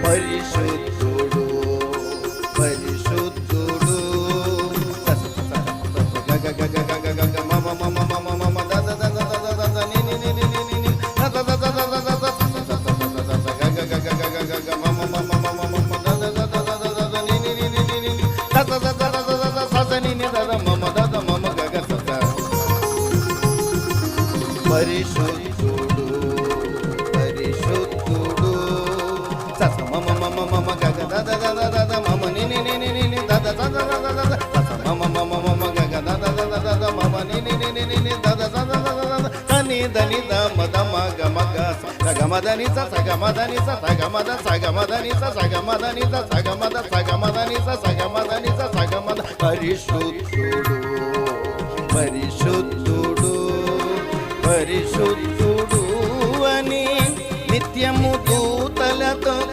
పరిశుద్ధుడు పరిశుద్ధుడు గగ గగ గగ గగ మమ మమ మమ మమ దద దద దద దద ని ని ని ని ని ని దద దద దద దద గగ గగ గగ గగ మమ మమ మమ మమ దద దద దద దద ని ని ని ని ని దద దద దద దద సద ని ని దద మమ దద మమ గగ సద పరిశుద్ధుడు పరిశుద్ధుడు సస మమ మమ మమ గగ దద దద దద మమ ని ని ని ని ని దద దద దద దద సస మమ మమ మమ గగ దద దద దద మమ ని ని ని ని ని దద దద దద దద తని దని ద మద మగ మగ సగ మదని స సగ మదని స సగ మద సగ మదని స సగ మదని స సగ మద సగ మదని స సగ మదని స సగ మద పరిశుద్ధుడు పరిశుద్ధుడు పరిశుద్ధుడు